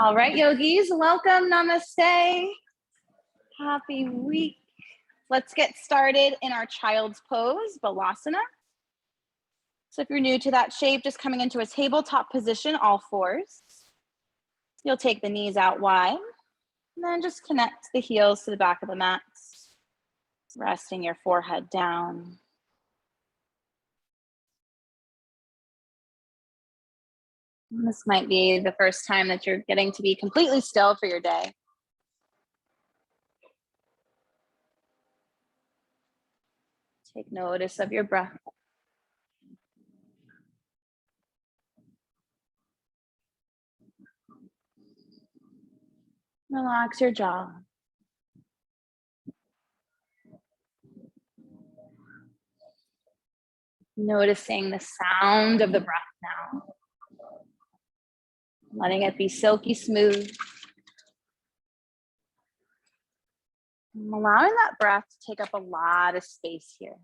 All right, yogis, welcome, namaste. Happy week. Let's get started in our child's pose, Balasana. So if you're new to that shape, just coming into a tabletop position, all fours. You'll take the knees out wide, and then just connect the heels to the back of the mat, resting your forehead down. And this might be the first time that you're getting to be completely still for your day. Take notice of your breath. Relax your jaw. Noticing the sound of the breath now. Letting it be silky smooth. And allowing that breath to take up a lot of space here.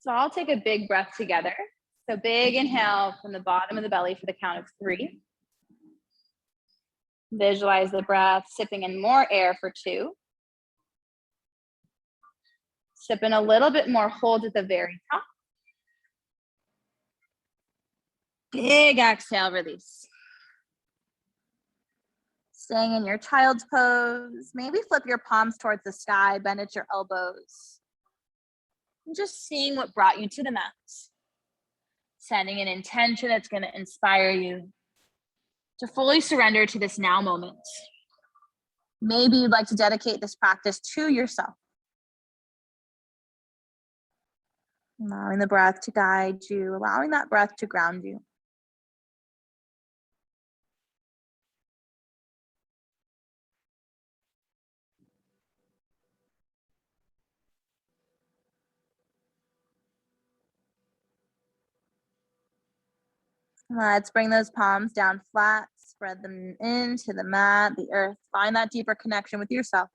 So I'll take a big breath together. So big inhale from the bottom of the belly for the count of 3. Visualize the breath, sipping in more air for 2. Sip in a little bit more, hold at the very top. Big exhale, release. Staying in your child's pose. Maybe flip your palms towards the sky, bend at your elbows. And just seeing what brought you to the mat. Setting an intention that's going to inspire you to fully surrender to this now moment. Maybe you'd like to dedicate this practice to yourself. Allowing the breath to guide you, allowing that breath to ground you. Let's bring those palms down flat, spread them into the mat, the earth. Find that deeper connection with yourself.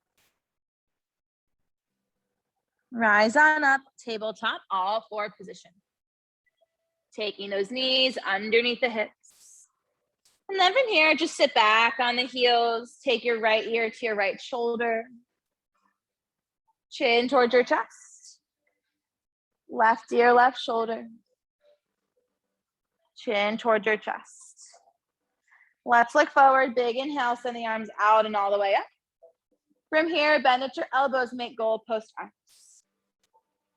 Rise on up, tabletop, all 4 position. Taking those knees underneath the hips. And then from here, just sit back on the heels. Take your right ear to your right shoulder. Chin towards your chest. Left ear, left shoulder. Chin towards your chest. Let's look forward. Big inhale, send the arms out and all the way up. From here, bend at your elbows, make goalpost arms.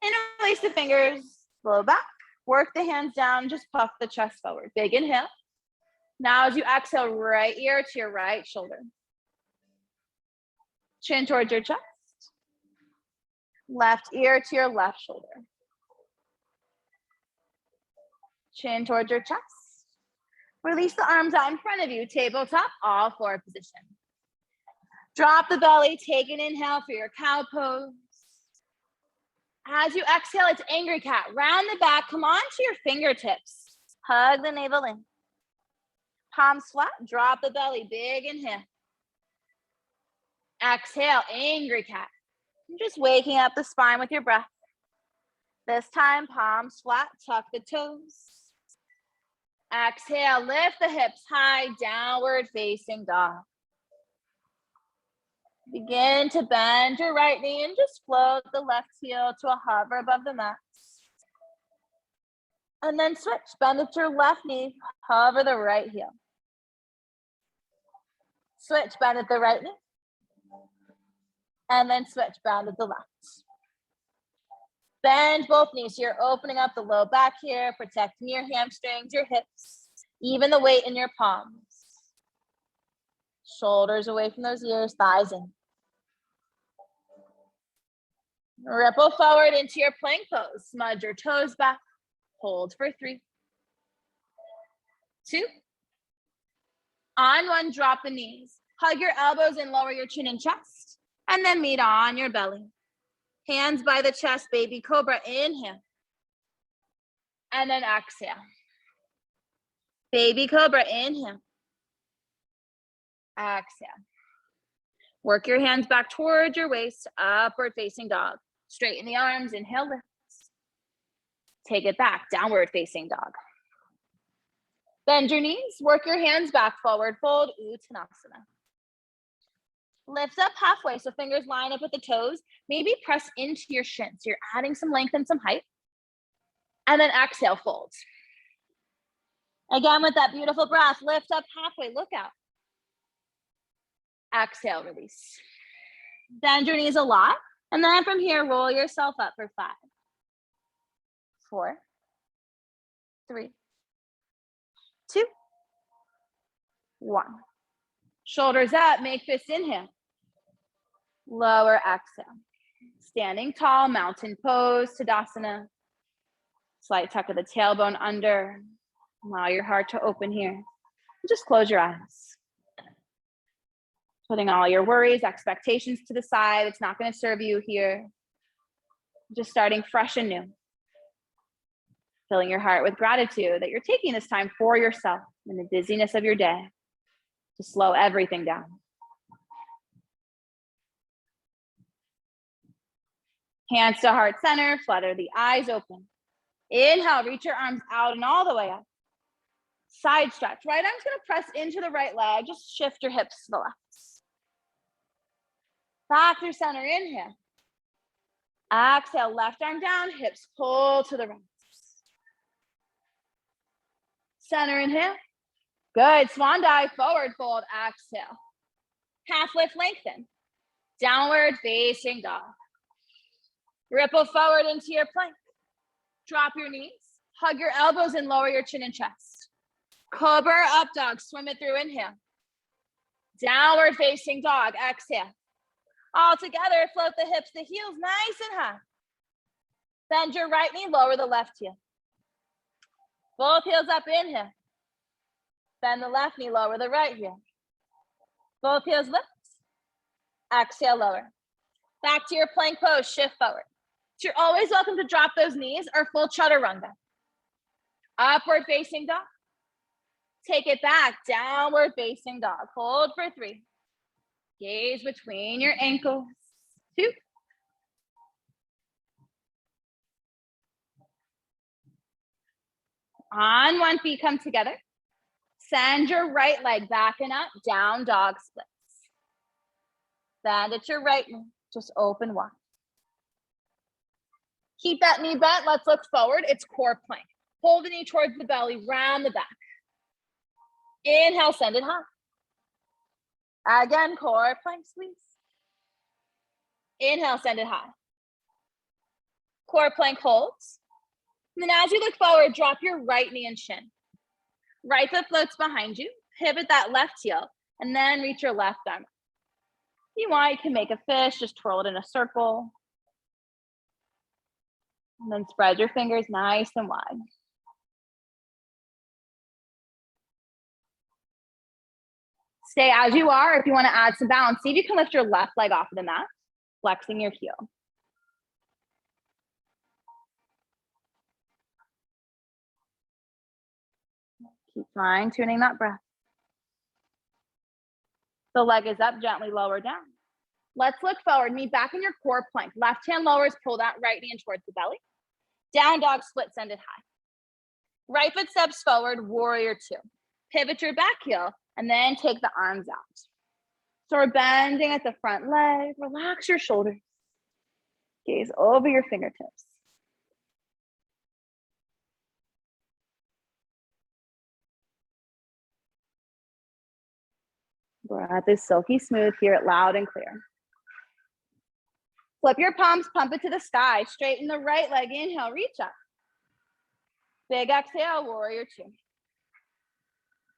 Interlace the fingers, blow back. Work the hands down, just puff the chest forward. Big inhale. Now as you exhale, right ear to your right shoulder. Chin towards your chest. Left ear to your left shoulder. Chin towards your chest. Release the arms out in front of you. Tabletop, all 4 position. Drop the belly, take an inhale for your cow pose. As you exhale, it's angry cat. Round the back, come on to your fingertips. Hug the navel in. Palms flat, drop the belly, big inhale. Exhale, angry cat. You're just waking up the spine with your breath. This time, palms flat, tuck the toes. Exhale, lift the hips high, downward facing dog. Begin to bend your right knee and just float the left heel to a hover above the mat. And then switch, bend at your left knee, hover the right heel. Switch, bend at the right knee. And then switch, bend at the left. Bend both knees. So you're opening up the low back here, protecting your hamstrings, your hips, even the weight in your palms. Shoulders away from those ears, thighs in. Ripple forward into your plank pose. Smudge your toes back. Hold for 3, 2. On 1, drop the knees. Hug your elbows and lower your chin and chest. And then meet on your belly. Hands by the chest, baby cobra, inhale. And then exhale. Baby cobra, inhale. Exhale. Work your hands back towards your waist, upward facing dog. Straighten the arms, inhale, lift. Take it back, downward facing dog. Bend your knees, work your hands back, forward fold, Uttanasana. Lift up halfway, so fingers line up with the toes. Maybe press into your shins. You're adding some length and some height. And then exhale, fold. Again, with that beautiful breath, lift up halfway, look out. Exhale, release. Bend your knees a lot. And then from here, roll yourself up for 5, 4, 3, 2, 1. Shoulders up, make fists inhale. Lower exhale. Standing tall, mountain pose, Tadasana. Slight tuck of the tailbone under. Allow your heart to open here. Just close your eyes. Putting all your worries, expectations to the side. It's not going to serve you here. Just starting fresh and new. Filling your heart with gratitude that you're taking this time for yourself in the busyness of your day to slow everything down. Hands to heart center, flutter the eyes open. Inhale, reach your arms out and all the way up. Side stretch. Right arm's going to press into the right leg. Just shift your hips to the left. Back through center, inhale. Exhale, left arm down, hips pull to the right. Center, inhale. Good, swan dive, forward fold, exhale. Half lift, lengthen. Downward facing dog. Ripple forward into your plank. Drop your knees, hug your elbows and lower your chin and chest. Cobra up dog, swim it through, inhale. Downward facing dog, exhale. All together, float the hips, the heels nice and high. Bend your right knee, lower the left heel. Both heels up, inhale. Bend the left knee, lower the right heel. Both heels lift. Exhale, lower. Back to your plank pose, shift forward. So you're always welcome to drop those knees or full chaturanga. Upward facing dog. Take it back, downward facing dog. Hold for 3. Gaze between your ankles. 2. On one feet, come together. Send your right leg back and up, down dog splits. Bend at your right knee, just open wide. Keep that knee bent, let's look forward. It's core plank. Hold the knee towards the belly, round the back. Inhale, send it high. Again, core plank squeeze. Inhale, send it high. Core plank holds. And then as you look forward, drop your right knee and shin. Right foot floats behind you. Pivot that left heel, and then reach your left arm. If you want, you can make a fish, just twirl it in a circle. And then spread your fingers nice and wide. Stay as you are. If you want to add some balance, see if you can lift your left leg off of the mat, flexing your heel. Keep fine-tuning that breath. The leg is up, gently lower down. Let's look forward, knee back in your core plank. Left hand lowers, pull that right knee in towards the belly. Down dog split, send it high. Right foot steps forward, warrior 2. Pivot your back heel, and then take the arms out. So we're bending at the front leg. Relax your shoulders. Gaze over your fingertips. Breath is silky smooth. Hear it loud and clear. Flip your palms, pump it to the sky. Straighten the right leg. Inhale, reach up. Big exhale, warrior 2.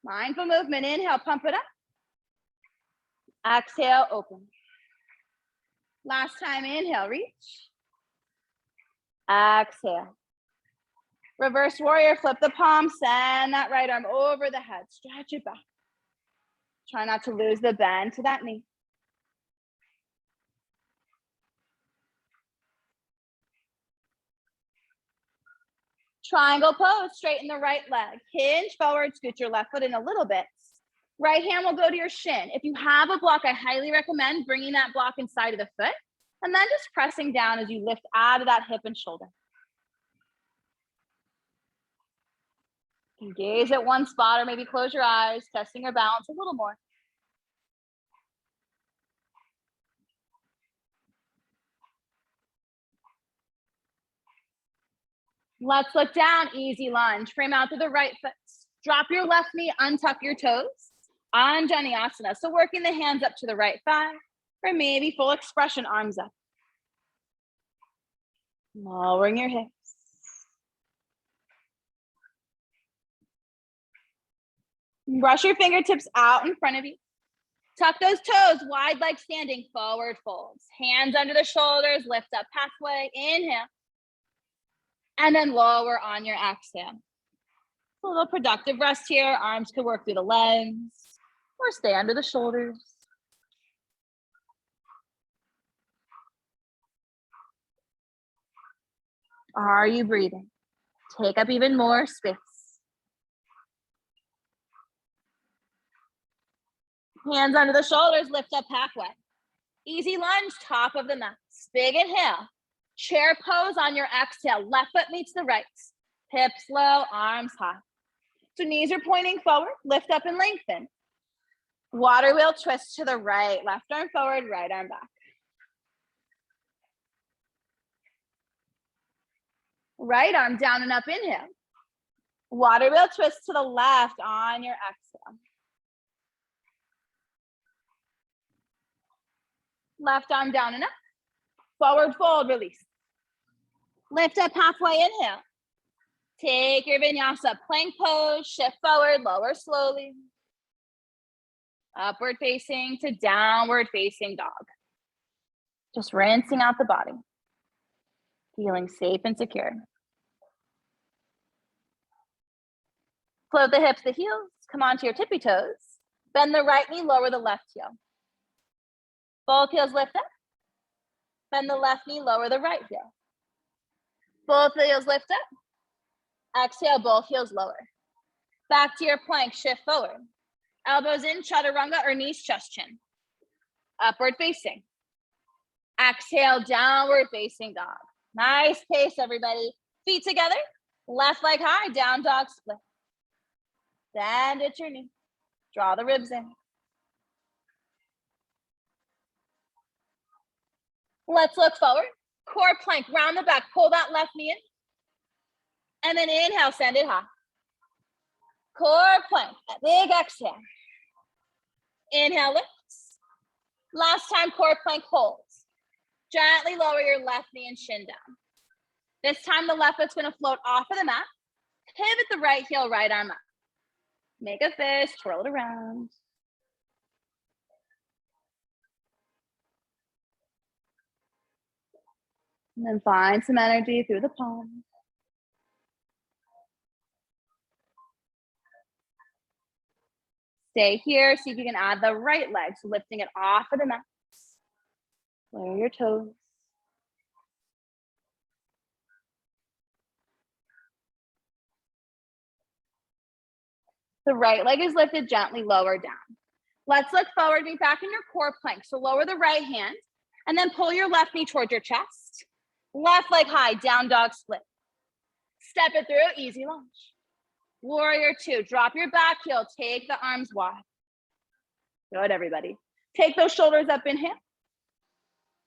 Mindful movement. Inhale, pump it up. Exhale, open. Last time, inhale, reach. Exhale. Reverse warrior, flip the palm, send that right arm over the head. Stretch it back. Try not to lose the bend to that knee. Triangle pose, straighten the right leg. Hinge forward, scoot your left foot in a little bit. Right hand will go to your shin. If you have a block, I highly recommend bringing that block inside of the foot and then just pressing down as you lift out of that hip and shoulder. You can gaze at one spot or maybe close your eyes, testing your balance a little more. Let's look down, easy lunge. Frame out to the right foot. Drop your left knee, untuck your toes. Anjaneyasana. So working the hands up to the right thigh, or maybe full expression, arms up. Lowering your hips. Brush your fingertips out in front of you. Tuck those toes, wide like standing, forward folds. Hands under the shoulders, lift up halfway, inhale. And then lower on your exhale. A little productive rest here. Arms could work through the legs or stay under the shoulders. Are you breathing? Take up even more space. Hands under the shoulders, lift up halfway. Easy lunge, top of the mat. Big inhale. Chair pose on your exhale. Left foot meets the right. Hips low, arms high. So knees are pointing forward. Lift up and lengthen. Water wheel twist to the right. Left arm forward, right arm back. Right arm down and up, inhale. Water wheel twist to the left on your exhale. Left arm down and up. Forward fold, release. Lift up halfway, inhale. Take your vinyasa, plank pose, shift forward, lower slowly. Upward facing to downward facing dog. Just rinsing out the body. Feeling safe and secure. Float the hips, the heels, come onto your tippy toes. Bend the right knee, lower the left heel. Both heels lift up. Bend the left knee, lower the right heel. Both heels lift up. Exhale, both heels lower. Back to your plank, shift forward. Elbows in, chaturanga or knees, chest, chin. Upward facing. Exhale, downward facing dog. Nice pace, everybody. Feet together, left leg high, down dog split. Bend at your knee. Draw the ribs in. Let's look forward. Core plank, round the back, pull that left knee in. And then inhale, send it high. Core plank, a big exhale. Inhale, lifts. Last time, core plank holds. Gently lower your left knee and shin down. This time, the left foot's gonna float off of the mat. Pivot the right heel, right arm up. Make a fist, twirl it around. And then find some energy through the palms. Stay here, see if you can add the right leg, so lifting it off of the mat. Lower your toes. The right leg is lifted, gently lower down. Let's look forward, be back in your core plank. So lower the right hand and then pull your left knee towards your chest. Left leg high, down dog split. Step it through, easy lunge. Warrior two, drop your back heel, take the arms wide. Good, everybody. Take those shoulders up, inhale.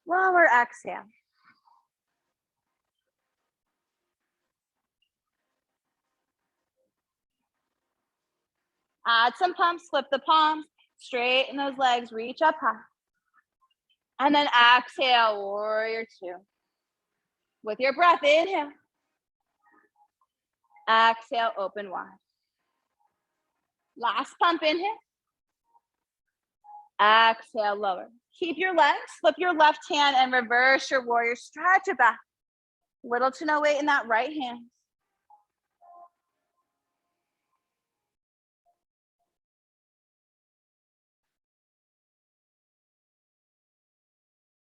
Lower, exhale. Add some pumps, flip the palms, straighten those legs, reach up high. And then exhale, warrior two. With your breath, inhale. Exhale, open wide. Last pump, inhale. Exhale, lower. Keep your legs, flip your left hand and reverse your warrior. Stretch it back. Little to no weight in that right hand.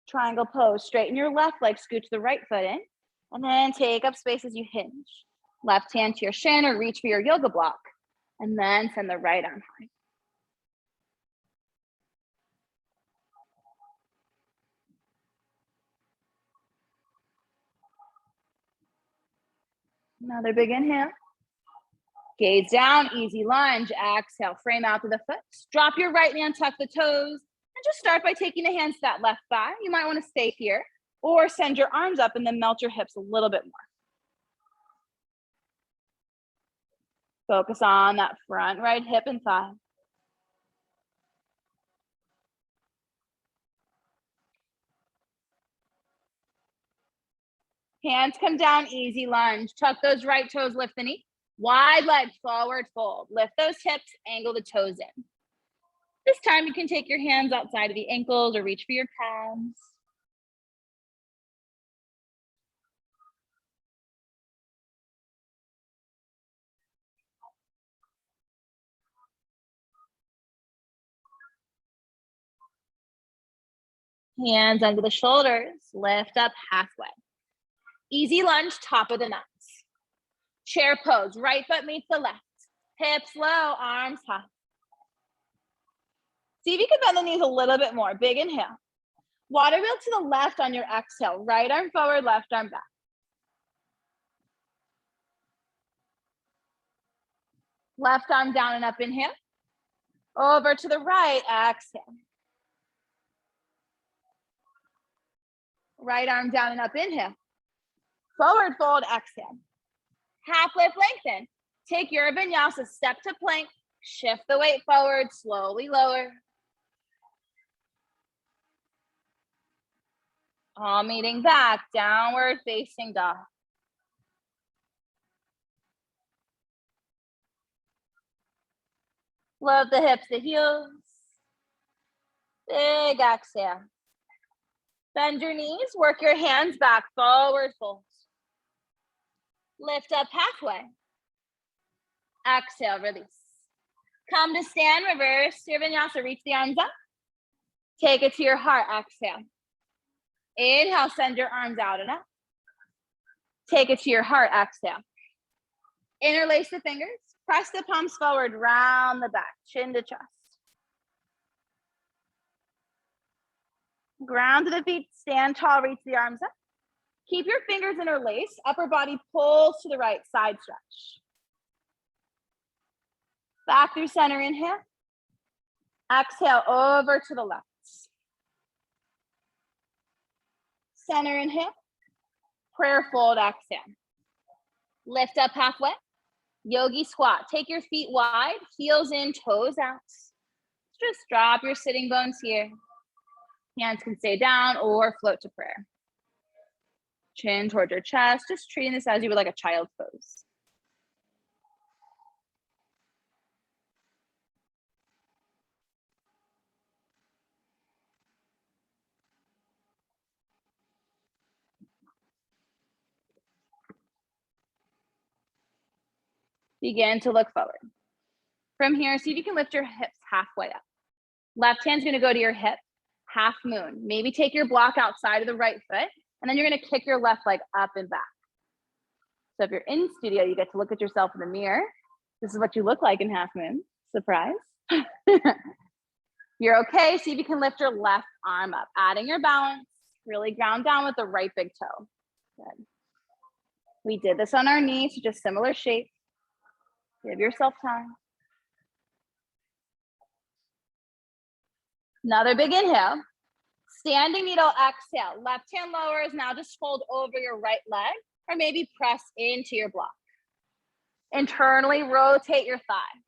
Triangle pose. Straighten your left leg, scoot the right foot in, and then take up space as you hinge. Left hand to your shin or reach for your yoga block, and then send the right arm high. Another big inhale. Gaze down, easy lunge. Exhale, frame out to the foot. Drop your right hand, tuck the toes, and just start by taking the hands to that left thigh. You might want to stay here or send your arms up and then melt your hips a little bit more. Focus on that front right hip and thigh. Hands come down, easy lunge. Tuck those right toes, lift the knee. Wide leg, forward fold. Lift those hips, angle the toes in. This time you can take your hands outside of the ankles or reach for your calves. Hands under the shoulders, lift up halfway. Easy lunge, top of the nuts. Chair pose, right foot meets the left. Hips low, arms high. See if you can bend the knees a little bit more. Big inhale. Water wheel to the left on your exhale. Right arm forward, left arm back. Left arm down and up, inhale. Over to the right, exhale. Right arm down and up, inhale. Forward fold, exhale. Half lift, lengthen. Take your vinyasa, step to plank. Shift the weight forward, slowly lower. All meeting back, downward facing dog. Love the hips, the heels. Big exhale. Bend your knees, work your hands back, forward fold. Lift up halfway. Exhale, release. Come to stand, reverse your vinyasa, reach the arms up. Take it to your heart, exhale. Inhale, send your arms out and up. Take it to your heart, exhale. Interlace the fingers, press the palms forward, round the back, chin to chest. Ground to the feet, stand tall, reach the arms up. Keep your fingers interlaced, upper body pulls to the right, side stretch. Back through center, inhale. Exhale, over to the left. Center, inhale. Prayer fold, exhale. Lift up halfway. Yogi squat. Take your feet wide, heels in, toes out. Just drop your sitting bones here. Hands can stay down or float to prayer. Chin towards your chest, just treating this as you would like a child's pose. Begin to look forward. From here, see if you can lift your hips halfway up. Left hand's gonna go to your hip, half moon. Maybe take your block outside of the right foot, and then you're gonna kick your left leg up and back. So if you're in studio, you get to look at yourself in the mirror. This is what you look like in half moon. Surprise. You're okay, see if you can lift your left arm up, adding your balance, really ground down with the right big toe. Good. We did this on our knees, so just similar shape. Give yourself time. Another big inhale. Standing needle, exhale. Left hand lowers, now just fold over your right leg or maybe press into your block. Internally rotate your thigh.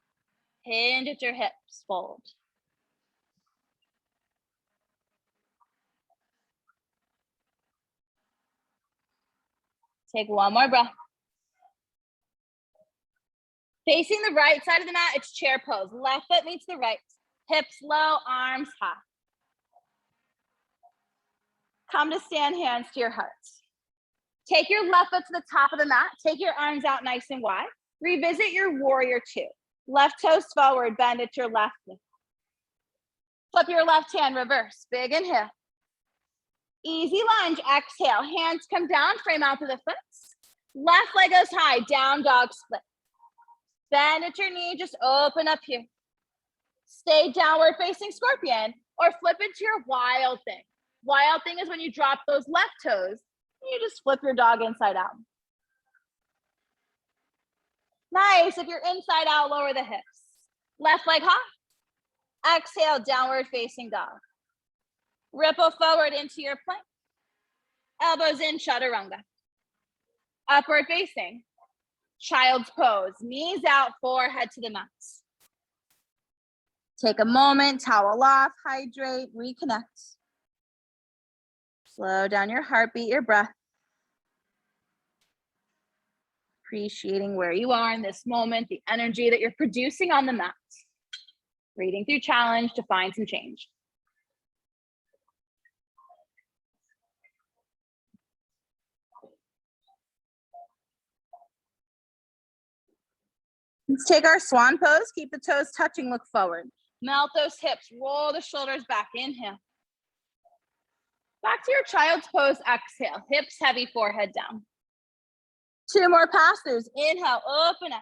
Hinge at your hips, fold. Take one more breath. Facing the right side of the mat, it's chair pose. Left foot meets the right. Hips low, arms high. Come to stand, hands to your heart. Take your left foot to the top of the mat. Take your arms out nice and wide. Revisit your warrior two. Left toes forward, bend at your left knee. Flip your left hand, reverse. Big inhale. Easy lunge, exhale. Hands come down, frame out to the foot. Left leg goes high, down dog split. Bend at your knee, just open up here. Stay downward facing scorpion or flip into your wild thing. Wild thing is when you drop those left toes, you just flip your dog inside out. Nice. If you're inside out, lower the hips. Left leg high. Exhale, downward facing dog. Ripple forward into your plank. Elbows in, chaturanga. Upward facing. Child's pose. Knees out, forehead to the mat. Take a moment, towel off, hydrate, reconnect. Slow down your heartbeat, your breath. Appreciating where you are in this moment, the energy that you're producing on the mat. Breathing through challenge to find some change. Let's take our swan pose. Keep the toes touching, look forward. Melt those hips, roll the shoulders back, inhale. Back to your child's pose, exhale. Hips heavy, forehead down. 2 more pass-throughs. Inhale, open up.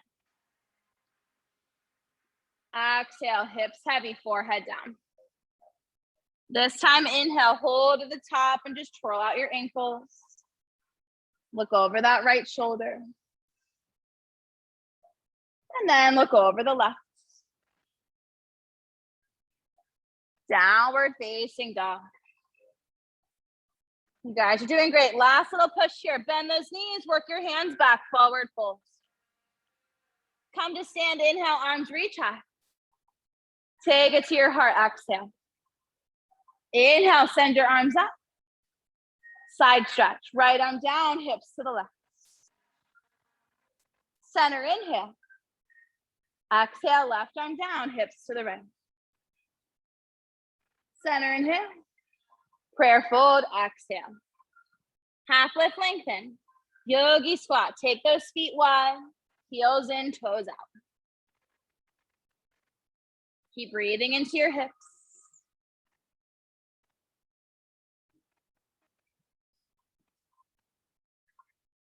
Exhale, hips heavy, forehead down. This time, inhale, hold at the top and just twirl out your ankles. Look over that right shoulder. And then look over the left. Downward facing dog. You guys are doing great. Last little push here. Bend those knees, work your hands back, forward fold. Come to stand, inhale, arms reach high. Take it to your heart, exhale. Inhale, send your arms up. Side stretch, right arm down, hips to the left. Center, inhale. Exhale, left arm down, hips to the right. Center, inhale. Prayer fold, exhale. Half lift, lengthen. Yogi squat, take those feet wide. Heels in, toes out. Keep breathing into your hips.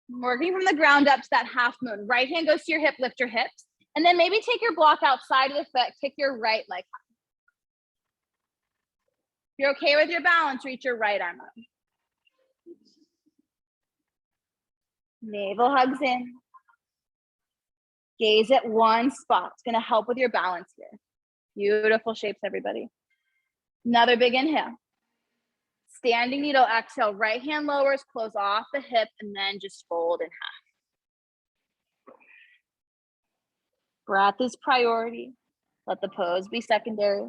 Working from the ground up to that half moon. Right hand goes to your hip, lift your hips. And then maybe take your block outside of the foot, kick your right leg up. If you're okay with your balance, reach your right arm up. Navel hugs in. Gaze at one spot. It's gonna help with your balance here. Beautiful shapes, everybody. Another big inhale. Standing needle, exhale, right hand lowers, close off the hip, and then just fold in half. Breath is priority. Let the pose be secondary.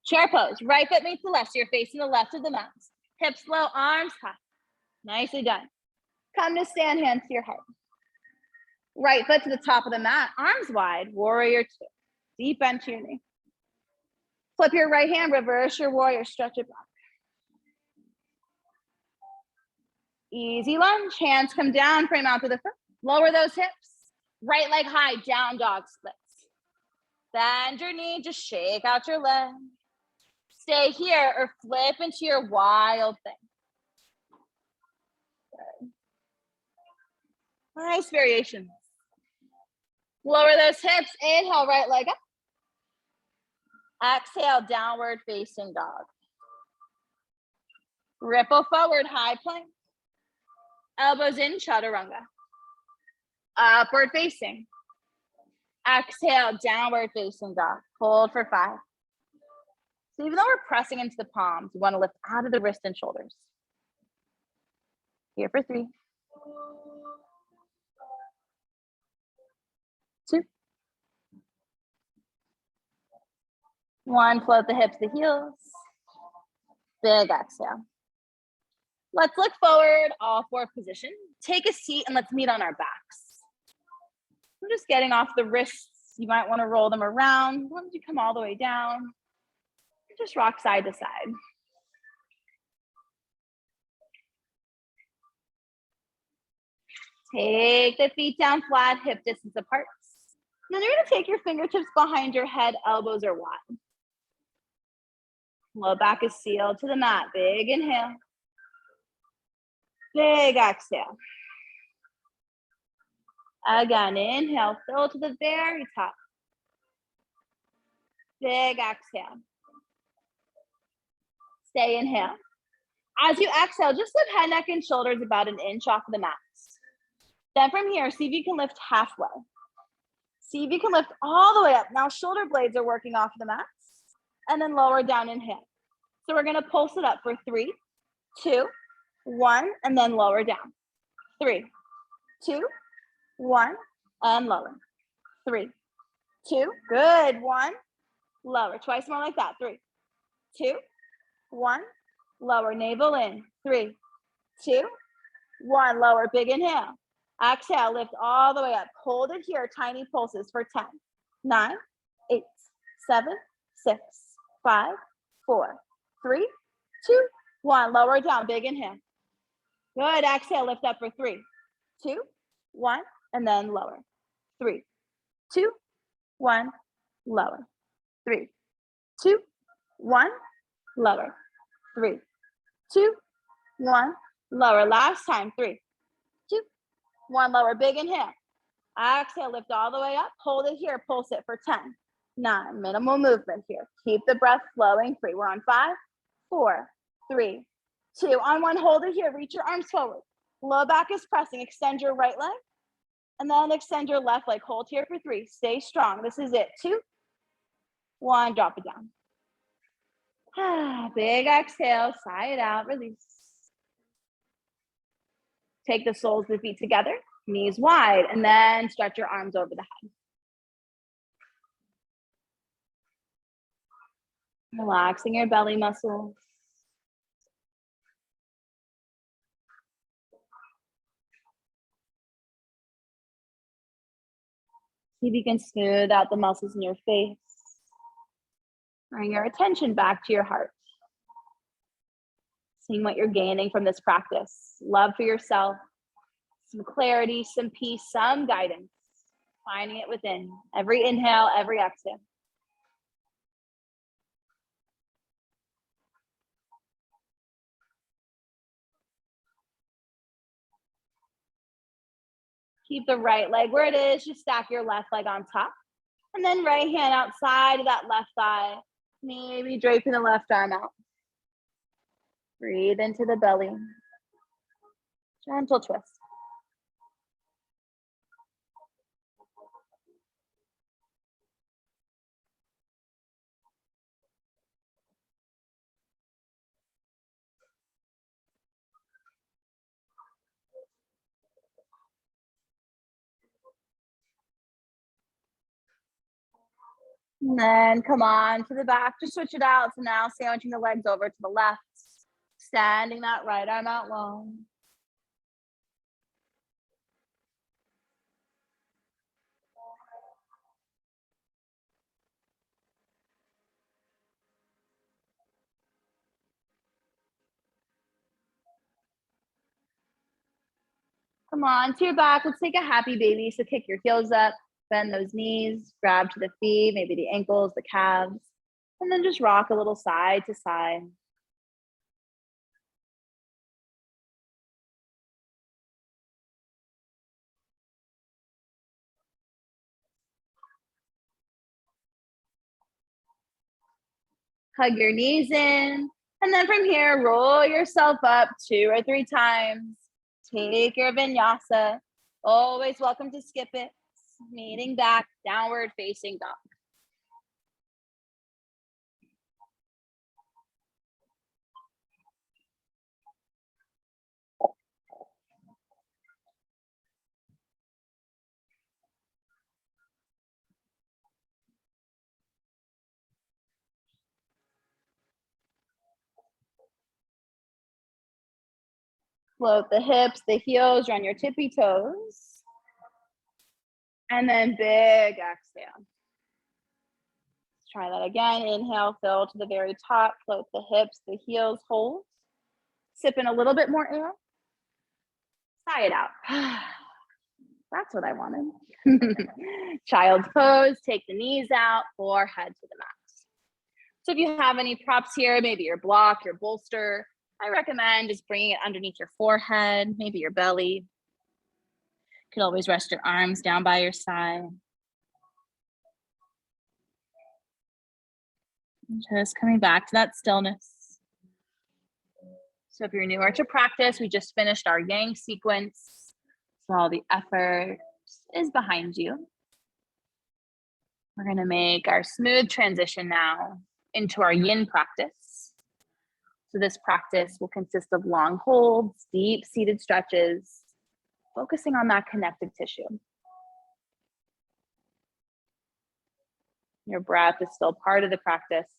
Chair pose, right foot meets the left, so you're facing the left of the mat. Hips low, arms high. Nicely done. Come to stand, hands to your heart. Right foot to the top of the mat, arms wide, warrior 2. Deep bend to your knee. Flip your right hand, reverse your warrior, stretch it back. Easy lunge, hands come down, frame out to the foot. Lower those hips. Right leg high, down dog splits. Bend your knee, just shake out your leg. Stay here or flip into your wild thing. Good. Nice variation. Lower those hips, inhale, right leg up. Exhale, downward facing dog. Ripple forward, high plank. Elbows in, chaturanga. Upward facing. Exhale, downward facing dog. Hold for 5. So even though we're pressing into the palms, you want to lift out of the wrist and shoulders. Here for 3. 2. 1, float the hips, the heels. Big exhale. Let's look forward, all 4 positions. Take a seat and let's meet on our backs. We're just getting off the wrists. You might want to roll them around. Once you come all the way down, just rock side to side. Take the feet down flat, hip distance apart. Then you're gonna take your fingertips behind your head, elbows are wide. Low back is sealed to the mat. Big inhale. Big exhale. Again, inhale, fill to the very top. Big exhale. Stay inhale. As you exhale, just lift head, neck, and shoulders about an inch off of the mat. Then from here, see if you can lift halfway. See if you can lift all the way up. Now shoulder blades are working off the mats, and then lower down, inhale. So we're gonna pulse it up for 3, 2, 1, and then lower down. 3, 2, 1, and lower. 3, 2, good, 1, lower. Twice more like that. 3, 2, 1, lower. Navel in. 3, 2, 1, lower. Big inhale. Exhale, lift all the way up. Hold it here, tiny pulses for 10, 9, 8, 7, 6, 5, 4, 3, 2, 1. Lower down, big inhale. Good, exhale, lift up for 3, 2, 1, and then lower. 3, 2, 1, lower. 3, 2, 1, lower. 3, 2, 1, lower. Last time, 3, 2, 1, lower, big inhale. Exhale, lift all the way up. Hold it here, pulse it for 10, 9, minimal movement here. Keep the breath flowing free. We're on 5, 4, 3, 2. On 1, hold it here. Reach your arms forward. Low back is pressing. Extend your right leg. And then extend your left leg. Hold here for 3. Stay strong. This is it. 2, 1, drop it down. Big exhale, sigh it out, release. Take the soles of the feet together, knees wide, and then stretch your arms over the head. Relaxing your belly muscles. See if you can smooth out the muscles in your face. Bring your attention back to your heart. Seeing what you're gaining from this practice. Love for yourself, some clarity, some peace, some guidance. Finding it within every inhale, every exhale. Keep the right leg where it is. Just stack your left leg on top. And then right hand outside of that left thigh. Maybe draping the left arm out. Breathe into the belly. Gentle twist. And then come on to the back, just switch it out. So now sandwiching the legs over to the left, standing that right arm out long. Come on to your back. Let's take a happy baby. So kick your heels up, bend those knees, grab to the feet, maybe the ankles, the calves, and then just rock a little side to side. Hug your knees in. And then from here, roll yourself up 2 or 3 times. Take your vinyasa. Always welcome to skip it. Meeting back, downward facing dog. Float the hips, the heels, run your tippy toes. And then big exhale. Let's try that again. Inhale, fill to the very top, float the hips, the heels, hold. Sip in a little bit more air. Sigh it out. That's what I wanted. Child's pose, take the knees out, forehead to the mat. So if you have any props here, maybe your block, your bolster, I recommend just bringing it underneath your forehead, maybe your belly. You can always rest your arms down by your side. Just coming back to that stillness. So if you're newer to practice, we just finished our Yang sequence. So all the effort is behind you. We're going to make our smooth transition now into our Yin practice. So this practice will consist of long holds, deep seated stretches, focusing on that connective tissue. Your breath is still part of the practice,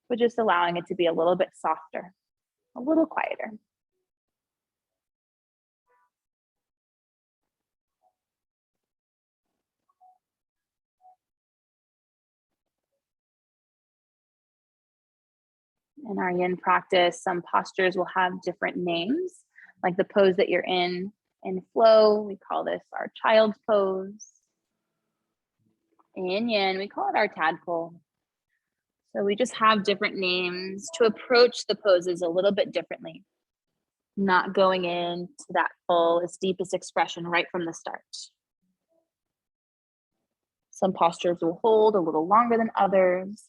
but just allowing it to be a little bit softer, a little quieter. In our Yin practice, some postures will have different names, like the pose that you're in flow, we call this our child's pose. In Yin, we call it our tadpole. So we just have different names to approach the poses a little bit differently, not going into that fullest, deepest expression right from the start. Some postures will hold a little longer than others.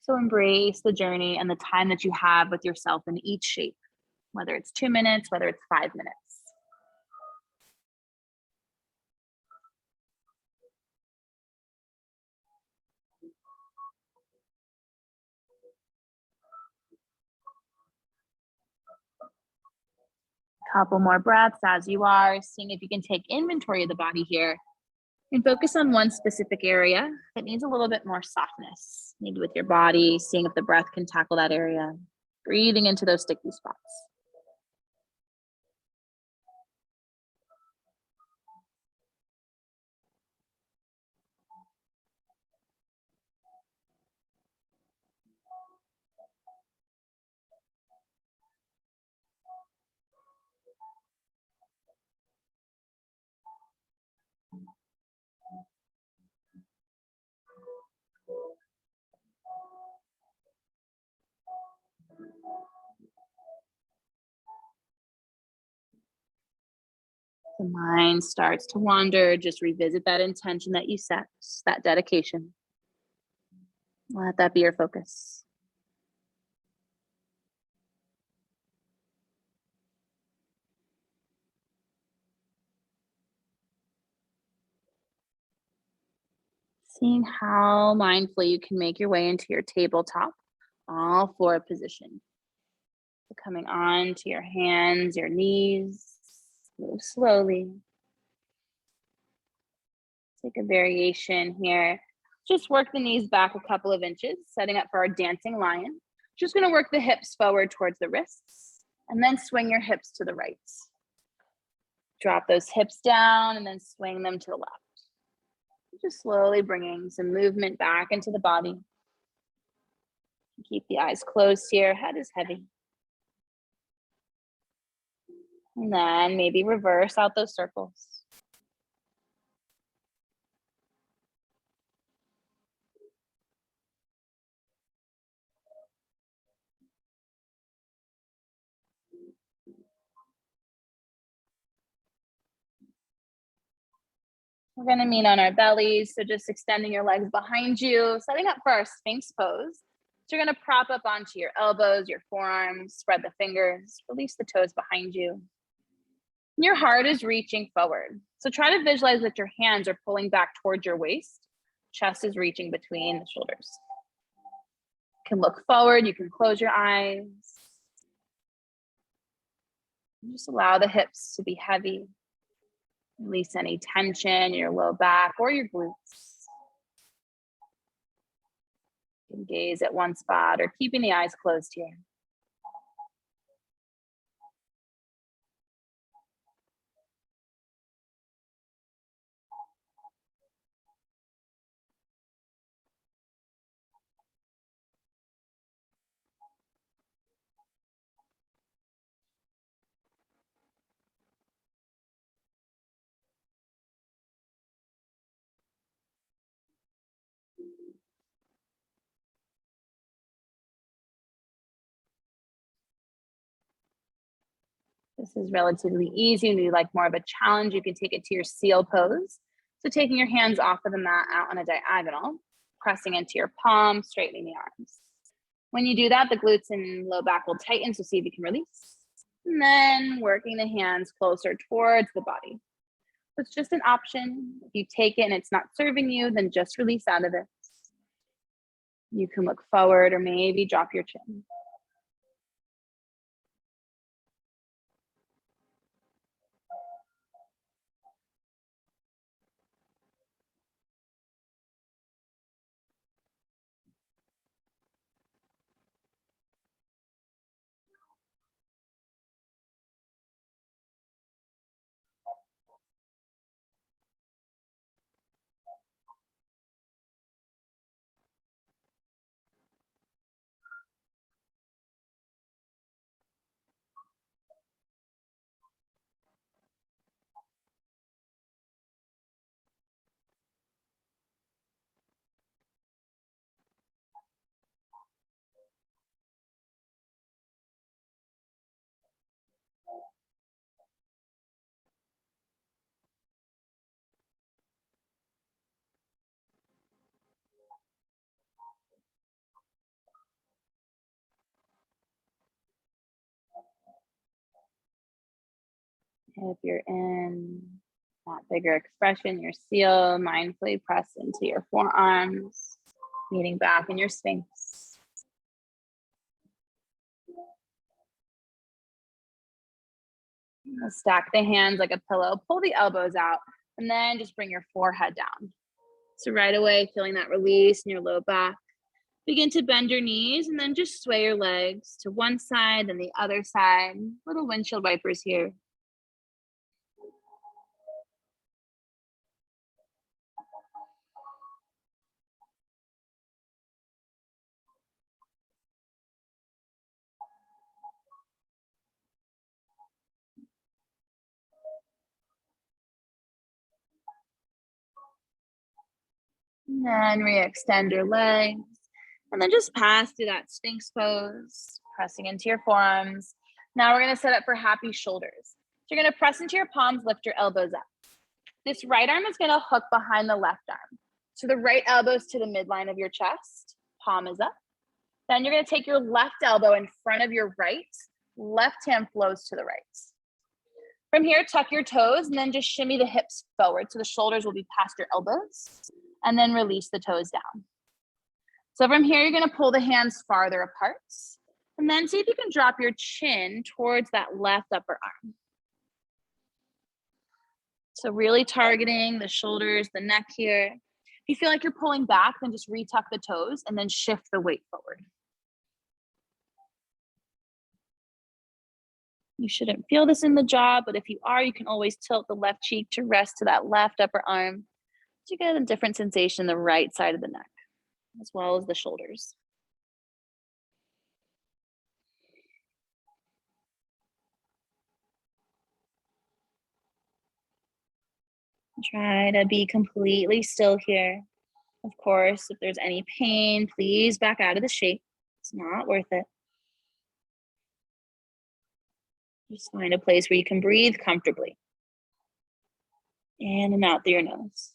So embrace the journey and the time that you have with yourself in each shape, whether it's 2 minutes, whether it's 5 minutes. Couple more breaths as you are, seeing if you can take inventory of the body here and focus on one specific area that needs a little bit more softness, maybe with your body, seeing if the breath can tackle that area, breathing into those sticky spots. The mind starts to wander, just revisit that intention that you set, that dedication. Let that be your focus. Seeing how mindfully you can make your way into your tabletop, all four position. So coming on to your hands, your knees, move slowly. Take a variation here. Just work the knees back a couple of inches, setting up for our dancing lion. Just gonna work the hips forward towards the wrists, and then swing your hips to the right. Drop those hips down and then swing them to the left. Just slowly bringing some movement back into the body. Keep the eyes closed here, head is heavy. And then maybe reverse out those circles. We're gonna meet on our bellies, so just extending your legs behind you, setting up for our Sphinx pose. So you're gonna prop up onto your elbows, your forearms, spread the fingers, release the toes behind you. Your heart is reaching forward. So try to visualize that your hands are pulling back towards your waist. Chest is reaching between the shoulders. You can look forward, you can close your eyes. And just allow the hips to be heavy. Release any tension in your low back or your glutes. You can gaze at one spot or keeping the eyes closed here. This is relatively easy. When you like more of a challenge, you can take it to your seal pose. So taking your hands off of the mat out on a diagonal, pressing into your palms, straightening the arms. When you do that, the glutes and low back will tighten, so see if you can release. And then working the hands closer towards the body. So it's just an option. If you take it and it's not serving you, then just release out of it. You can look forward or maybe drop your chin. If you're in that bigger expression, your seal, mindfully press into your forearms, meeting back in your Sphinx. Stack the hands like a pillow, pull the elbows out, and then just bring your forehead down. So right away, feeling that release in your low back. Begin to bend your knees and then just sway your legs to one side and the other side. Little windshield wipers here. And then re-extend your legs. And then just pass through that Sphinx pose, pressing into your forearms. Now we're going to set up for happy shoulders. So you're going to press into your palms, lift your elbows up. This right arm is going to hook behind the left arm. So the right elbow's to the midline of your chest, palm is up. Then you're going to take your left elbow in front of your right, left hand flows to the right. From here, tuck your toes and then just shimmy the hips forward so the shoulders will be past your elbows, and then release the toes down. So from here, you're going to pull the hands farther apart, and then see if you can drop your chin towards that left upper arm. So really targeting the shoulders, the neck here. If you feel like you're pulling back, then just retuck the toes and then shift the weight forward. You shouldn't feel this in the jaw, but if you are, you can always tilt the left cheek to rest to that left upper arm. So you get a different sensation in the right side of the neck, as well as the shoulders. Try to be completely still here. Of course, if there's any pain, please back out of the shape. It's not worth it. Just find a place where you can breathe comfortably. In and out through your nose.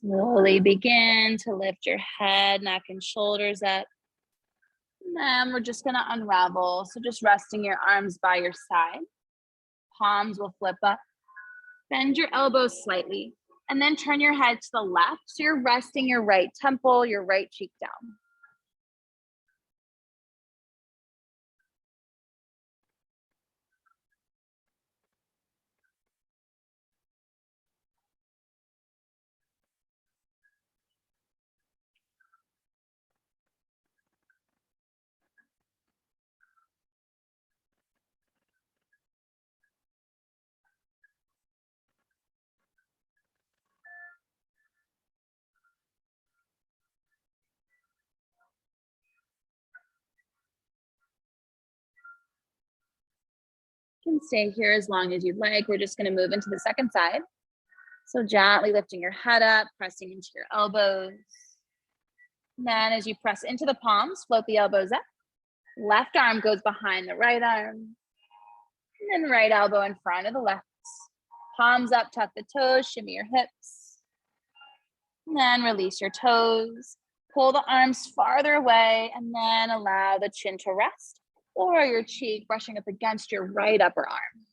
Slowly begin to lift your head, neck, and shoulders up. And then we're just gonna unravel. So just resting your arms by your side. Palms will flip up. Bend your elbows slightly. And then turn your head to the left. So you're resting your right temple, your right cheek down. You can stay here as long as you'd like. We're just gonna move into the second side. So gently lifting your head up, pressing into your elbows. And then as you press into the palms, float the elbows up. Left arm goes behind the right arm. And then right elbow in front of the left. Palms up, tuck the toes, shimmy your hips. And then release your toes. Pull the arms farther away and then allow the chin to rest or your cheek brushing up against your right upper arm,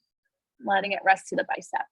letting it rest to the bicep.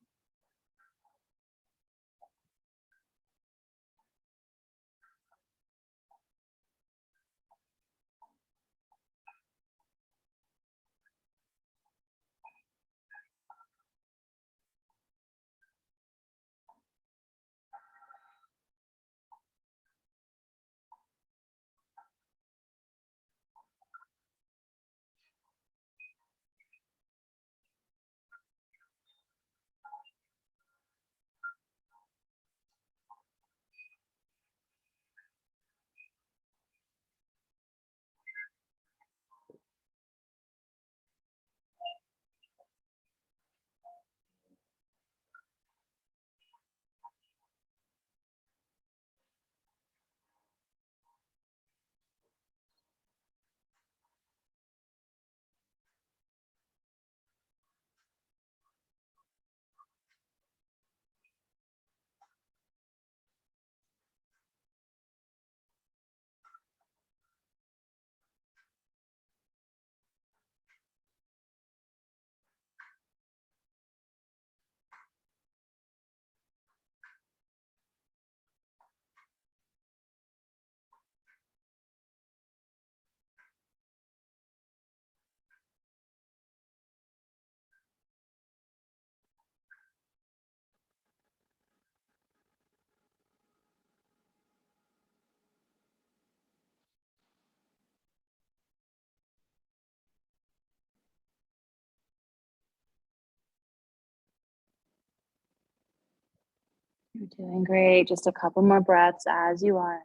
You're doing great. Just a couple more breaths as you are.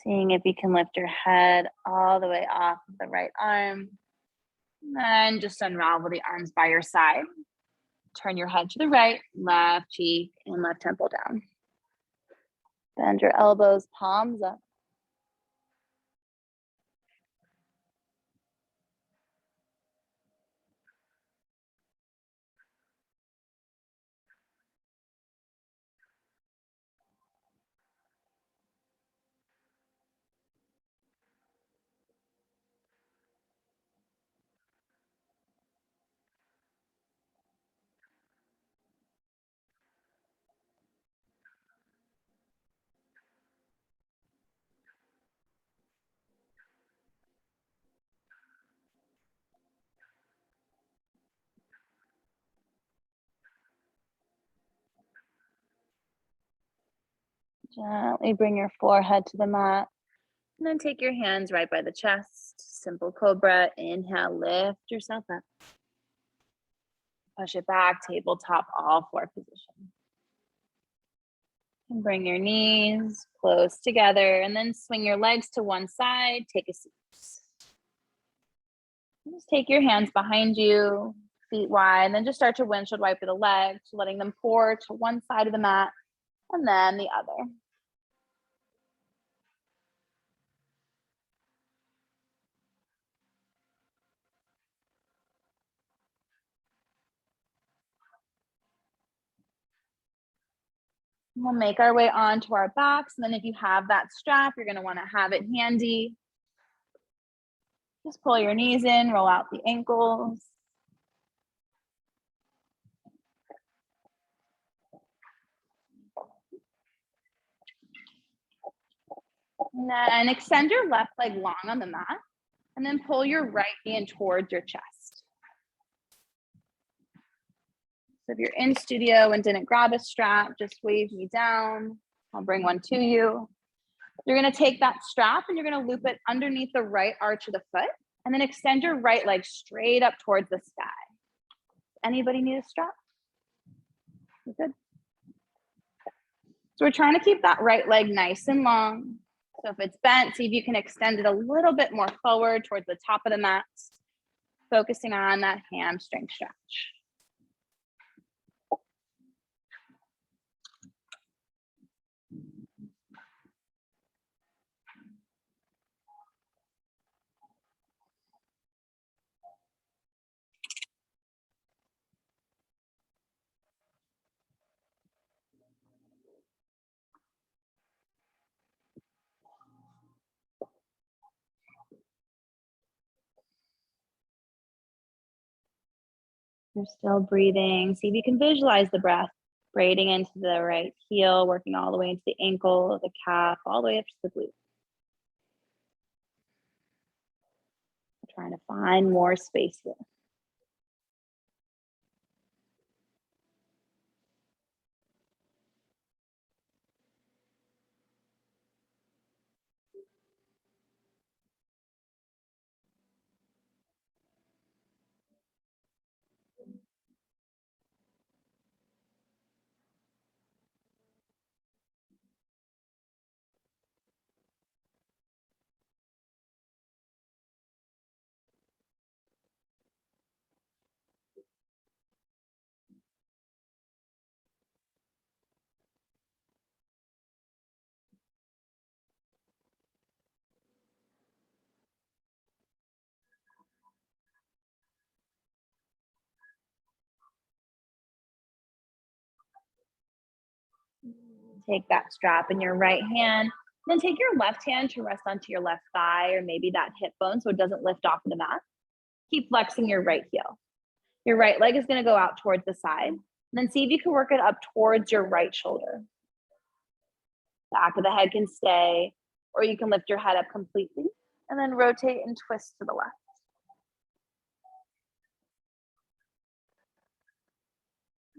Seeing if you can lift your head all the way off of the right arm. And then just unravel the arms by your side. Turn your head to the right, left cheek, and left temple down. Bend your elbows, palms up. Gently bring your forehead to the mat. And then take your hands right by the chest. Simple cobra. Inhale, lift yourself up. Push it back, tabletop, all four position. And bring your knees close together and then swing your legs to one side. Take a seat. Just take your hands behind you, feet wide, and then just start to windshield wiper the legs, letting them pour to one side of the mat and then the other. We'll make our way onto our backs. And then if you have that strap, you're gonna wanna have it handy. Just pull your knees in, roll out the ankles. And then extend your left leg long on the mat, and then pull your right knee in towards your chest. So if you're in studio and didn't grab a strap, just wave me down. I'll bring one to you. You're gonna take that strap and you're gonna loop it underneath the right arch of the foot, and then extend your right leg straight up towards the sky. Anybody need a strap? You're good. So we're trying to keep that right leg nice and long. So if it's bent, see if you can extend it a little bit more forward towards the top of the mat, focusing on that hamstring stretch. You're still breathing. See if you can visualize the breath braiding into the right heel, working all the way into the ankle, the calf, all the way up to the glute. Trying to find more space here. Take that strap in your right hand, then take your left hand to rest onto your left thigh or maybe that hip bone so it doesn't lift off of the mat. Keep flexing your right heel. Your right leg is going to go out towards the side. And then see if you can work it up towards your right shoulder. Back of the head can stay, or you can lift your head up completely and then rotate and twist to the left.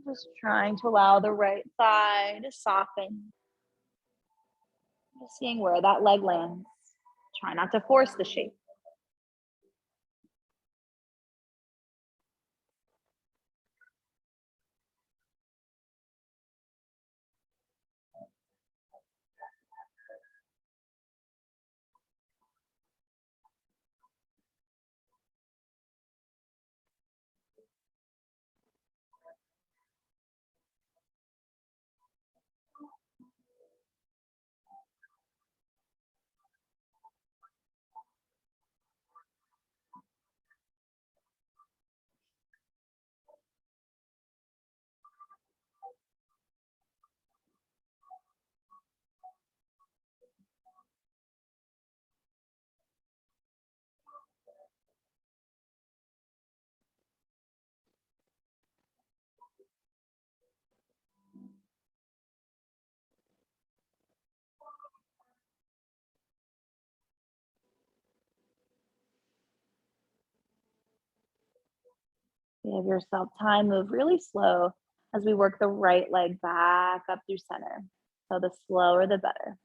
Just trying to allow the right thigh to soften. Just seeing where that leg lands. Try not to force the shape. Give yourself time, move really slow as we work the right leg back up through center. So the slower, the better.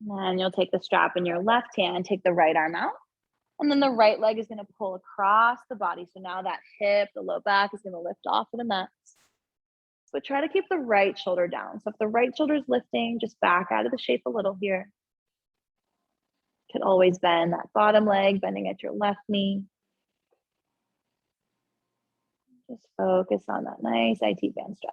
And you'll take the strap in your left hand, take the right arm out, and then the right leg is gonna pull across the body. So now that hip, the low back is gonna lift off of the mat. But try to keep the right shoulder down. So if the right shoulder is lifting, just back out of the shape a little here. Could always bend that bottom leg, bending at your left knee. Just focus on that nice IT band stretch.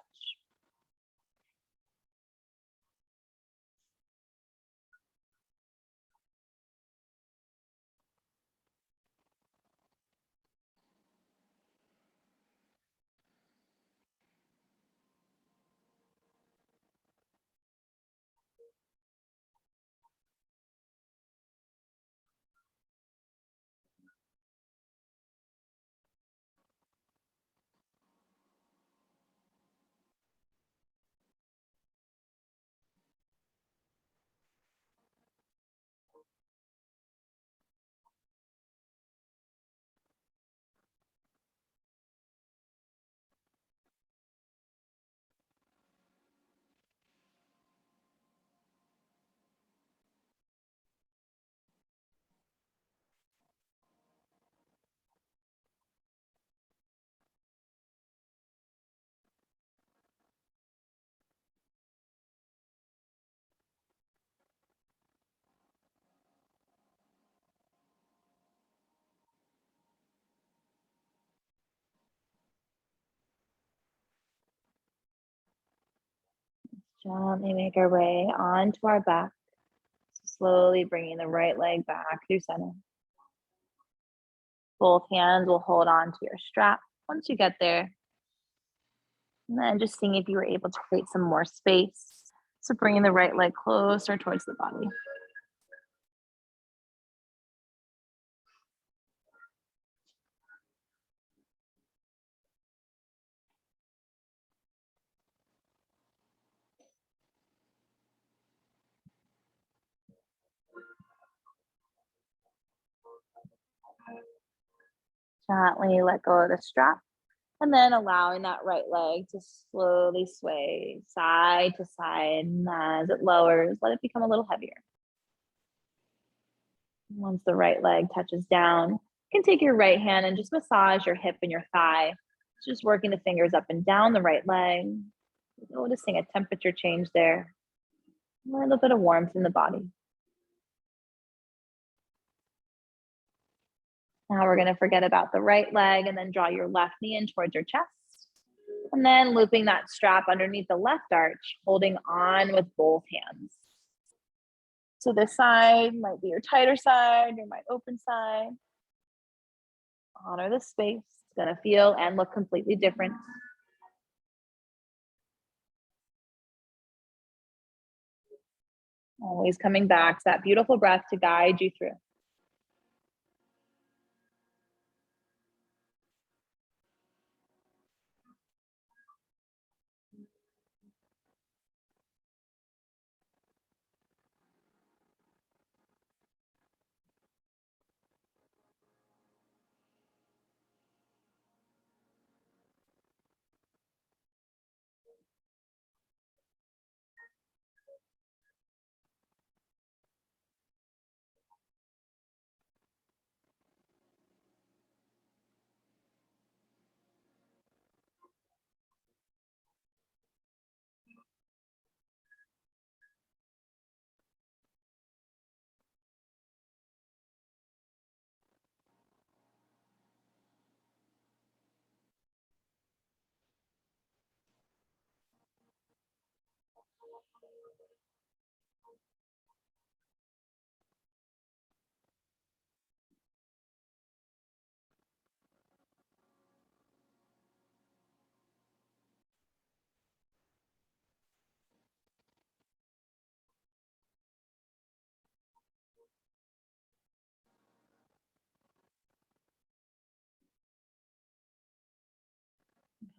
Gently make our way onto our back. Slowly bringing the right leg back through center. Both hands will hold on to your strap once you get there. And then just seeing if you were able to create some more space. So bringing the right leg closer towards the body. Gently let go of the strap. And then allowing that right leg to slowly sway side to side. And as it lowers, let it become a little heavier. Once the right leg touches down, you can take your right hand and just massage your hip and your thigh. Just working the fingers up and down the right leg. Noticing a temperature change there. A little bit of warmth in the body. Now we're going to forget about the right leg and then draw your left knee in towards your chest. And then looping that strap underneath the left arch, holding on with both hands. So this side might be your tighter side, your might open side. Honor the space. It's going to feel and look completely different. Always coming back to that beautiful breath to guide you through.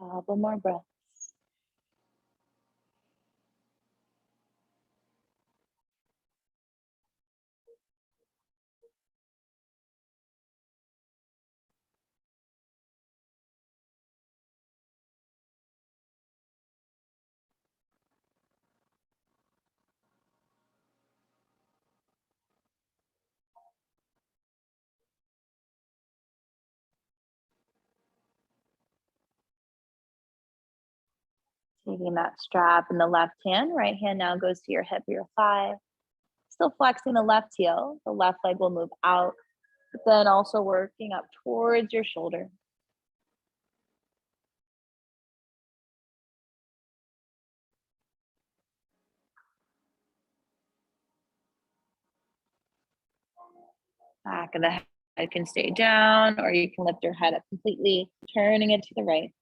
A couple more breaths. Taking that strap in the left hand, right hand now goes to your hip or your thigh. Still flexing the left heel, the left leg will move out, but then also working up towards your shoulder. Back of the head can stay down, or you can lift your head up completely, turning it to the right.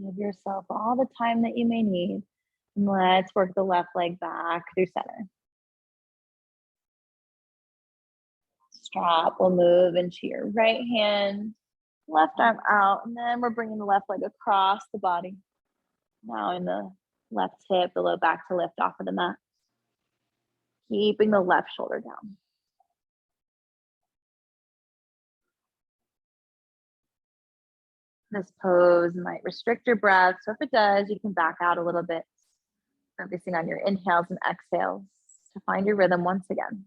Give yourself all the time that you may need. And let's work the left leg back through center. Strap will move into your right hand, left arm out, and then we're bringing the left leg across the body. Now in the left hip, the low back to lift off of the mat. Keeping the left shoulder down. This pose might restrict your breath, so if it does, you can back out a little bit, focusing on your inhales and exhales to find your rhythm once again.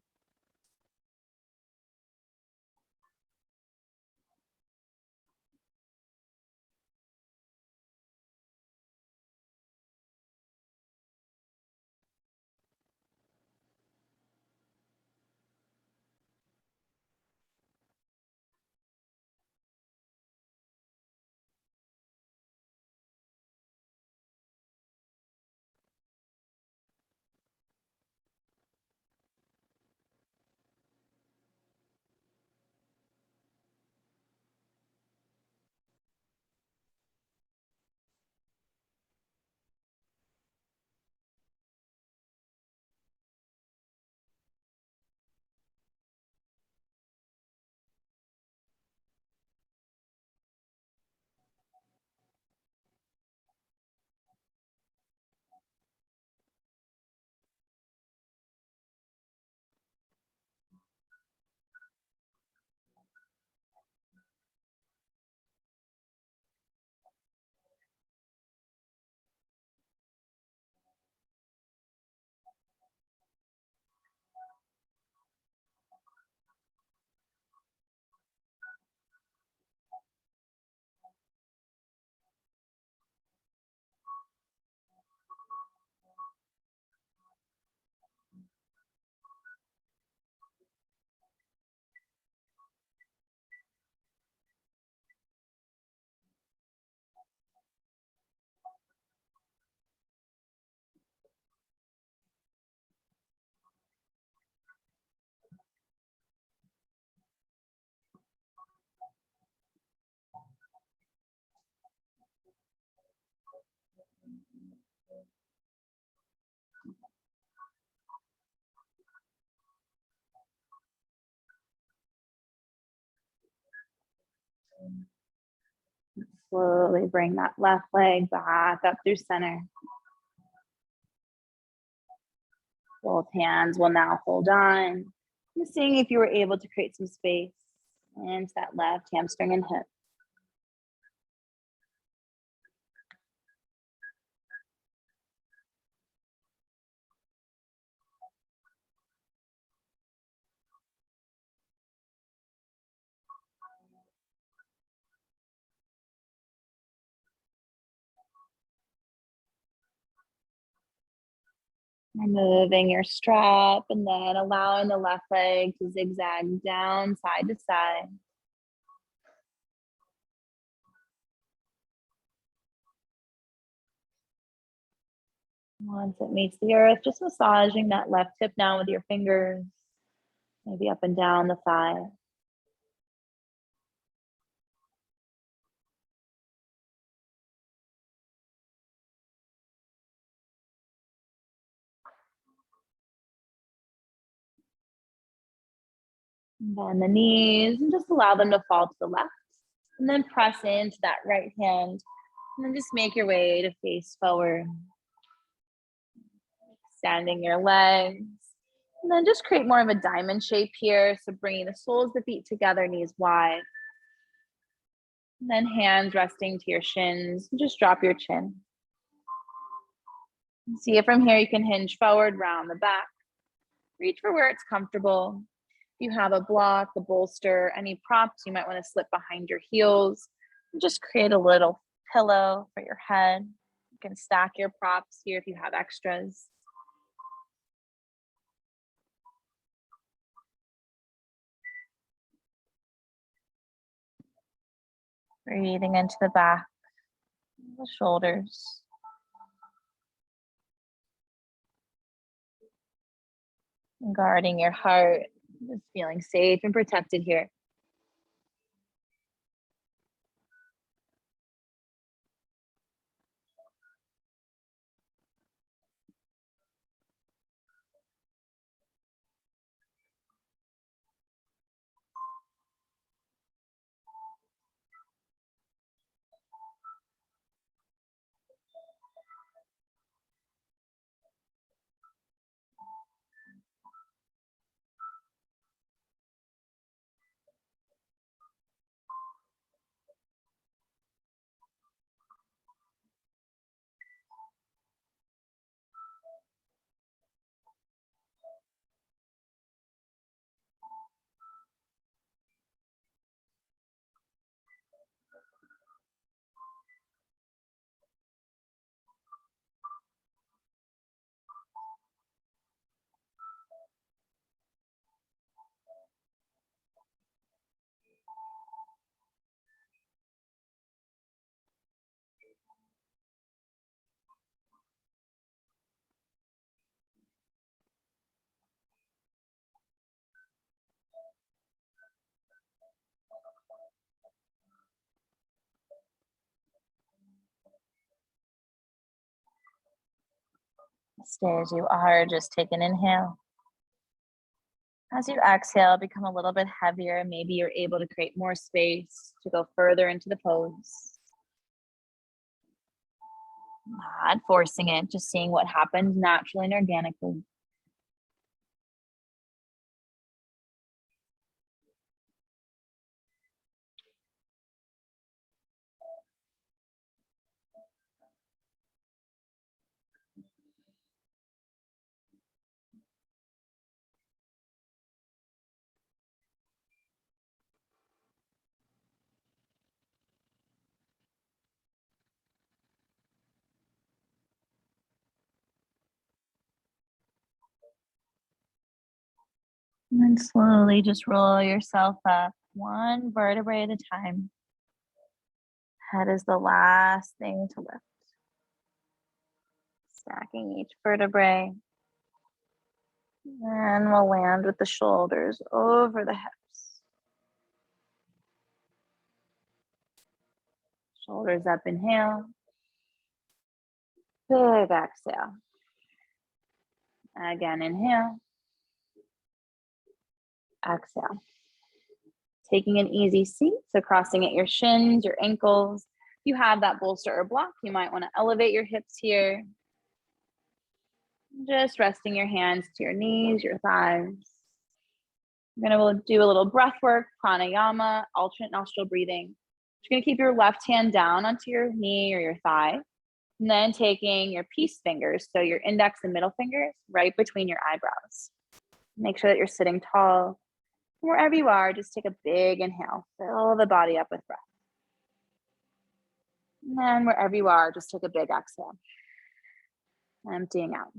Slowly bring that left leg back up through center. Both hands will now hold on. Just seeing if you were able to create some space into that left hamstring and hip. Removing your strap and then allowing the left leg to zigzag down side to side. Once it meets the earth, just massaging that left hip now with your fingers, maybe up and down the thigh. Bend the knees and just allow them to fall to the left. And then press into that right hand. And then just make your way to face forward. Extending your legs. And then just create more of a diamond shape here. So bringing the soles of the feet together, knees wide. And then hands resting to your shins. And just drop your chin. See it from here. You can hinge forward, round the back. Reach for where it's comfortable. If you have a block, a bolster, any props, you might want to slip behind your heels. And just create a little pillow for your head. You can stack your props here if you have extras. Breathing into the back, the shoulders. And guarding your heart, just feeling safe and protected here. Stay as you are, just take an inhale. As you exhale, become a little bit heavier. Maybe you're able to create more space to go further into the pose. Not forcing it, just seeing what happens naturally and organically. And then slowly just roll yourself up, one vertebrae at a time. Head is the last thing to lift. Stacking each vertebrae. And we'll land with the shoulders over the hips. Shoulders up, inhale. Big exhale. Again, inhale. Exhale. Taking an easy seat, so crossing at your shins, your ankles. If you have that bolster or block, you might want to elevate your hips here. Just resting your hands to your knees, your thighs. You're going to do a little breath work, pranayama, alternate nostril breathing. You're going to keep your left hand down onto your knee or your thigh. And then taking your peace fingers, so your index and middle fingers, right between your eyebrows. Make sure that you're sitting tall. Wherever you are, just take a big inhale. Fill the body up with breath. And then wherever you are, just take a big exhale. Emptying out.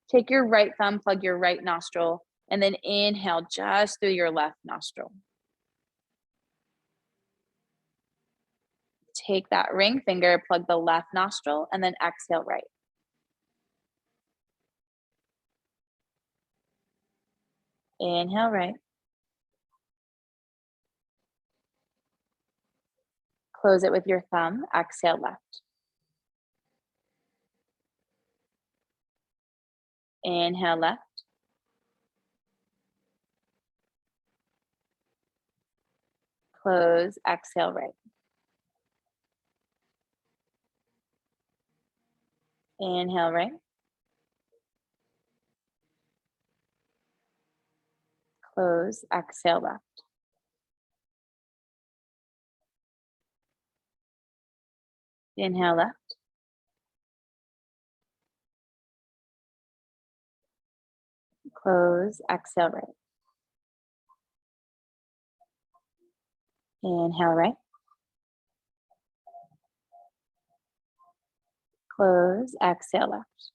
Take your right thumb, plug your right nostril, and then inhale just through your left nostril. Take that ring finger, plug the left nostril, and then exhale right. Inhale right. Close it with your thumb, exhale left. Inhale left. Close, exhale right. Inhale right. Close, exhale left. Inhale left. Close, exhale right. Inhale right. Close, exhale left.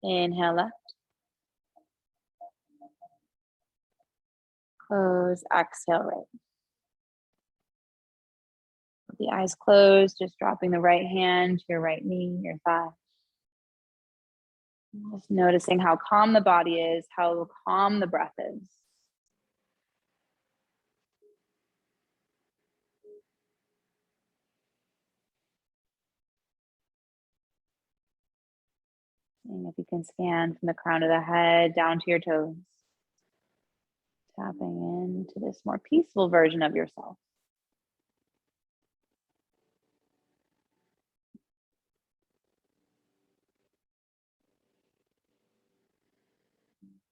Inhale left. Close, exhale right. With the eyes closed, just dropping the right hand to your right knee, your thigh. Just noticing how calm the body is, how calm the breath is. Seeing if you can scan from the crown of the head down to your toes. Tapping into this more peaceful version of yourself.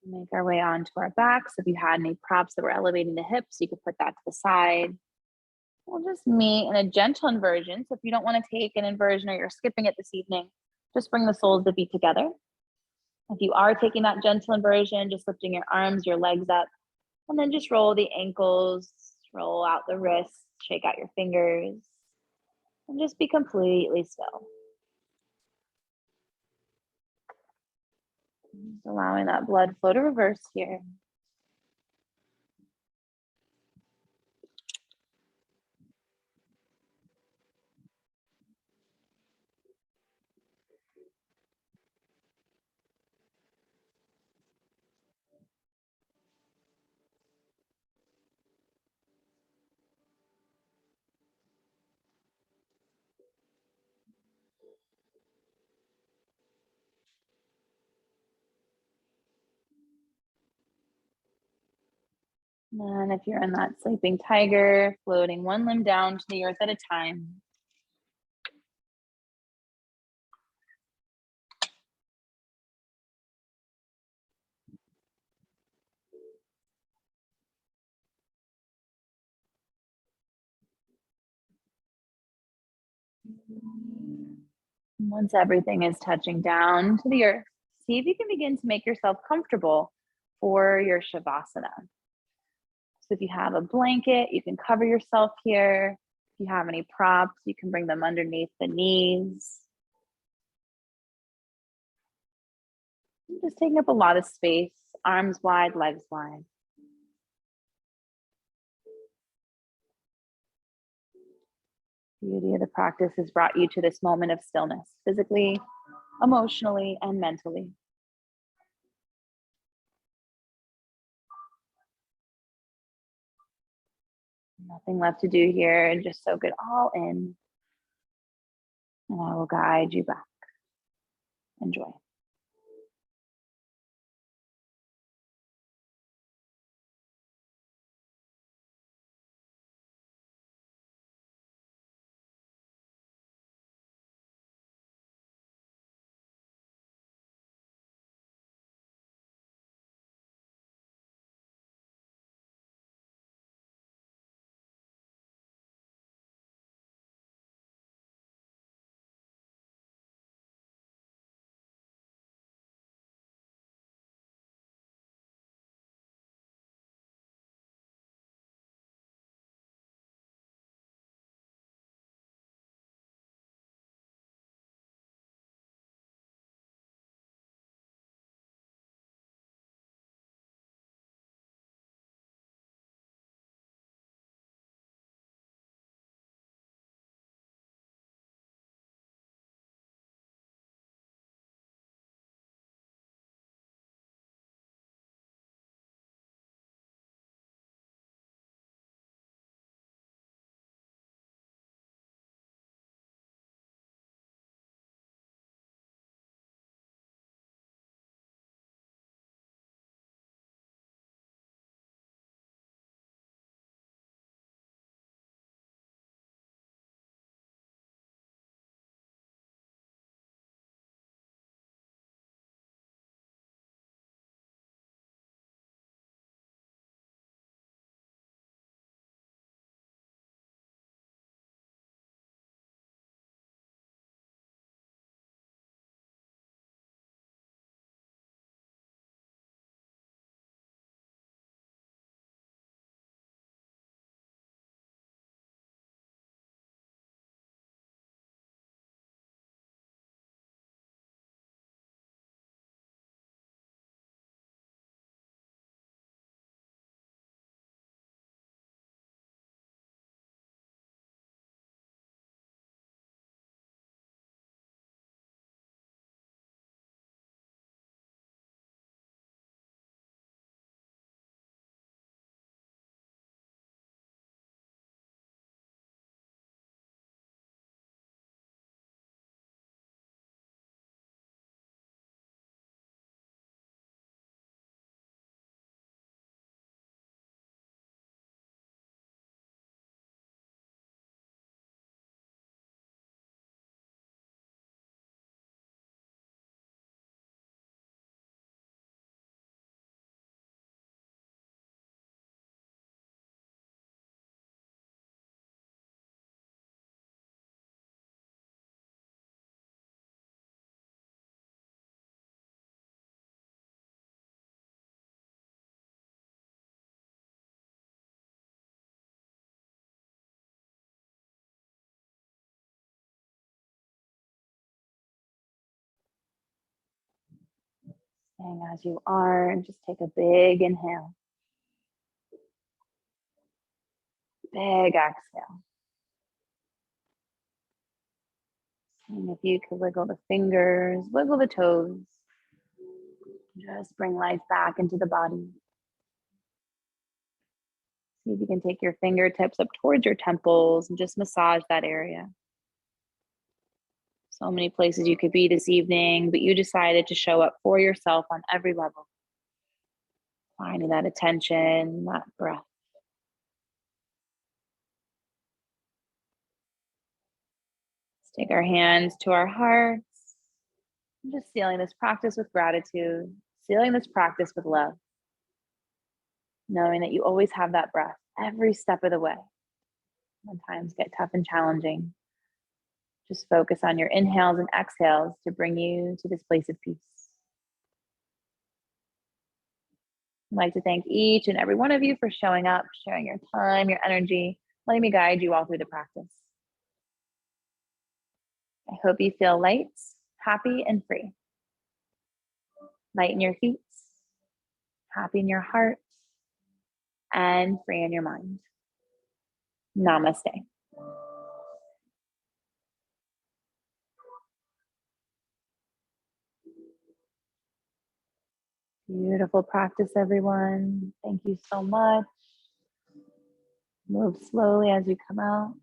Make our way onto our backs. If you had any props that were elevating the hips, you could put that to the side. We'll just meet in a gentle inversion. So if you don't want to take an inversion or you're skipping it this evening, just bring the soles of the feet together. If you are taking that gentle inversion, just lifting your arms, your legs up, and then just roll the ankles, roll out the wrists, shake out your fingers, and just be completely still. Just allowing that blood flow to reverse here. And if you're in that sleeping tiger, floating one limb down to the earth at a time. Once everything is touching down to the earth, see if you can begin to make yourself comfortable for your Shavasana. So if you have a blanket, you can cover yourself here. If you have any props, you can bring them underneath the knees. Just taking up a lot of space, arms wide, legs wide. The beauty of the practice has brought you to this moment of stillness, physically, emotionally, and mentally. Nothing left to do here, and just soak it all in. And I will guide you back. Enjoy. Staying as you are, and just take a big inhale. Big exhale. And if you could wiggle the fingers, wiggle the toes, just bring life back into the body. See if you can take your fingertips up towards your temples and just massage that area. So many places you could be this evening, but you decided to show up for yourself on every level. Finding that attention, that breath. Let's take our hands to our hearts. I'm just sealing this practice with gratitude, sealing this practice with love, knowing that you always have that breath every step of the way. When times get tough and challenging, just focus on your inhales and exhales to bring you to this place of peace. I'd like to thank each and every one of you for showing up, sharing your time, your energy, letting me guide you all through the practice. I hope you feel light, happy, and free. Light in your feet, happy in your heart, and free in your mind. Namaste. Beautiful practice, everyone. Thank you so much. Move slowly as you come out.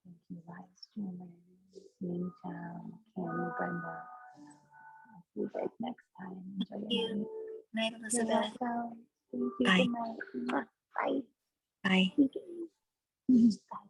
Thank you, live streamers, Yin Yang, Candy, Brenda. I'll see you guys next time. Enjoy your night. Night, You're Elizabeth. welcome. Thank you. Bye. Good night. Bye. Bye. Bye.